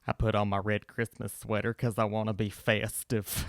I put on my red Christmas sweater because I want to be festive.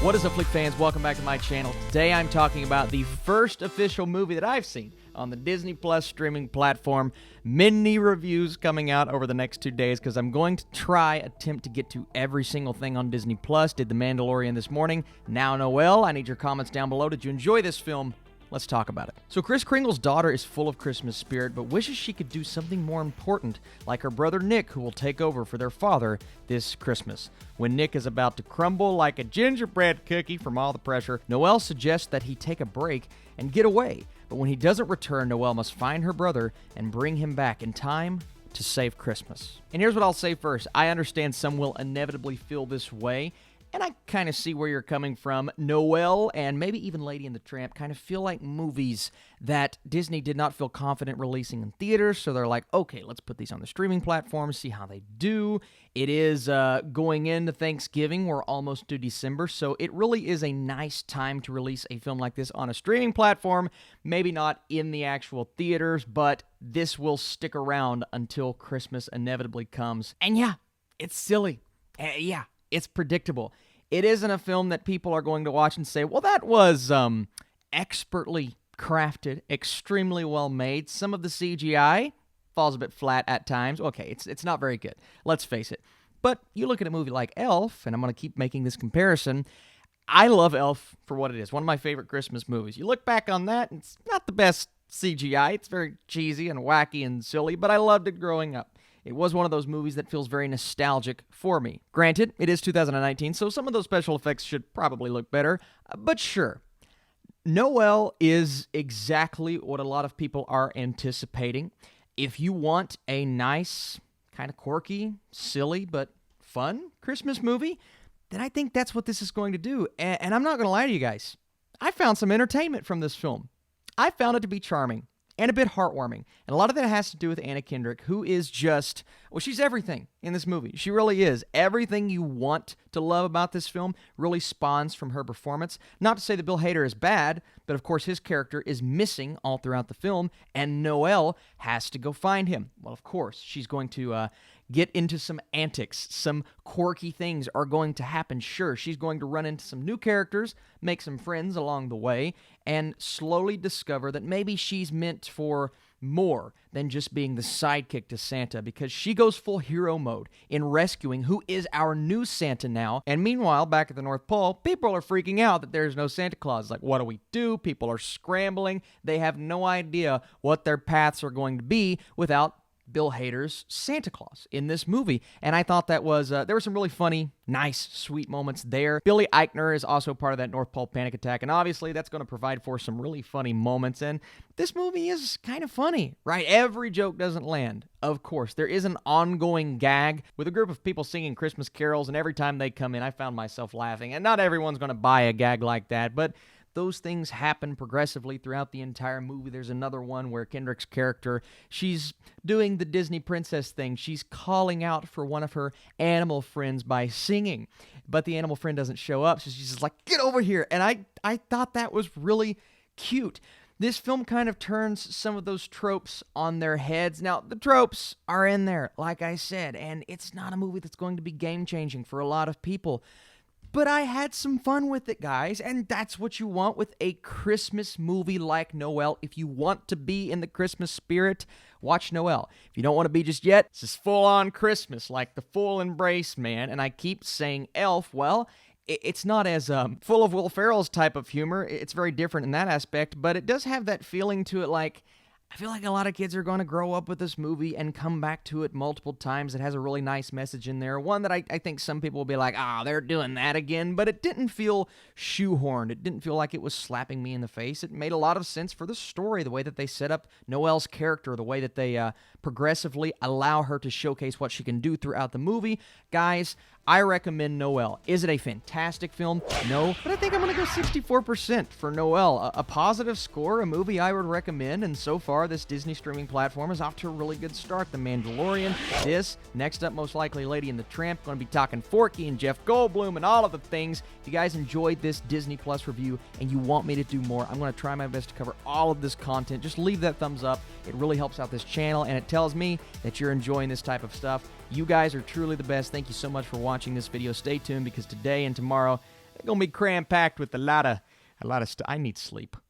What is up, Flick fans? Welcome back to my channel. Today I'm talking about the first official movie that I've seen on the Disney Plus streaming platform. Mini reviews coming out over the next 2 days because I'm going to attempt to get to every single thing on Disney Plus. Did The Mandalorian this morning. Now, Noelle, I need your comments down below. Did you enjoy this film? Let's talk about it. So Kris Kringle's daughter is full of Christmas spirit, but wishes she could do something more important, like her brother Nick, who will take over for their father this Christmas. When Nick is about to crumble like a gingerbread cookie from all the pressure, Noelle suggests that he take a break and get away. But when he doesn't return, Noelle must find her brother and bring him back in time to save Christmas. And here's what I'll say first. I understand some will inevitably feel this way, and I kind of see where you're coming from. Noelle and maybe even Lady and the Tramp kind of feel like movies that Disney did not feel confident releasing in theaters, so they're like, okay, let's put these on the streaming platforms, see how they do. It is going into Thanksgiving. We're almost to December, so it really is a nice time to release a film like this on a streaming platform. Maybe not in the actual theaters, but this will stick around until Christmas inevitably comes. And yeah, it's silly. Yeah. It's predictable. It isn't a film that people are going to watch and say, well, that was expertly crafted, extremely well made. Some of the CGI falls a bit flat at times. Okay, it's not very good. Let's face it. But you look at a movie like Elf, and I'm going to keep making this comparison. I love Elf for what it is. One of my favorite Christmas movies. You look back on that, and it's not the best CGI. It's very cheesy and wacky and silly, but I loved it growing up. It was one of those movies that feels very nostalgic for me. Granted, it is 2019, so some of those special effects should probably look better, but sure. Noelle is exactly what a lot of people are anticipating. If you want a nice, kind of quirky, silly, but fun Christmas movie, then I think that's what this is going to do. And I'm not going to lie to you guys. I found some entertainment from this film. I found it to be charming and a bit heartwarming. And a lot of that has to do with Anna Kendrick, who is just, well, she's everything in this movie. She really is. Everything you want to love about this film really spawns from her performance. Not to say that Bill Hader is bad, but of course his character is missing all throughout the film, and Noelle has to go find him. Well, of course, she's going to get into some antics. Some quirky things are going to happen. Sure, she's going to run into some new characters, make some friends along the way, and slowly discover that maybe she's meant for more than just being the sidekick to Santa, because she goes full hero mode in rescuing who is our new Santa now. And meanwhile, back at the North Pole, people are freaking out that there's no Santa Claus. Like, what do we do? People are scrambling. They have no idea what their paths are going to be without Bill Hader's Santa Claus in this movie. And I thought that was, there were some really funny, nice, sweet moments there. Billy Eichner is also part of that North Pole panic attack, and obviously that's going to provide for some really funny moments. And this movie is kind of funny, right? Every joke doesn't land, of course. There is an ongoing gag with a group of people singing Christmas carols, and every time they come in, I found myself laughing. And not everyone's going to buy a gag like that, but those things happen progressively throughout the entire movie. There's another one where Kendrick's character, she's doing the Disney princess thing. She's calling out for one of her animal friends by singing, but the animal friend doesn't show up, so she's just like, get over here. And I thought that was really cute. This film kind of turns some of those tropes on their heads. Now, the tropes are in there, like I said, and it's not a movie that's going to be game-changing for a lot of people. But I had some fun with it, guys, and that's what you want with a Christmas movie like Noelle. If you want to be in the Christmas spirit, watch Noelle. If you don't want to be just yet, this is full-on Christmas, like the full embrace, man. And I keep saying Elf, well, it's not as full of Will Ferrell's type of humor. It's very different in that aspect, but it does have that feeling to it like, I feel like a lot of kids are going to grow up with this movie and come back to it multiple times. It has a really nice message in there. One that I think some people will be like, they're doing that again. But it didn't feel shoehorned. It didn't feel like it was slapping me in the face. It made a lot of sense for the story, the way that they set up Noelle's character, the way that they progressively allow her to showcase what she can do throughout the movie. Guys, I recommend Noelle. Is it a fantastic film? No, but I think I'm going to go 64% for Noelle. A positive score, a movie I would recommend, and so far this Disney streaming platform is off to a really good start. The Mandalorian, this, next up most likely Lady and the Tramp. Going to be talking Forky and Jeff Goldblum and all of the things. If you guys enjoyed this Disney Plus review and you want me to do more, I'm going to try my best to cover all of this content. Just leave that thumbs up. It really helps out this channel, and it tells me that you're enjoying this type of stuff. You guys are truly the best. Thank you so much for watching this video. Stay tuned because today and tomorrow they're going to be cram-packed with a lot of stuff. I need sleep.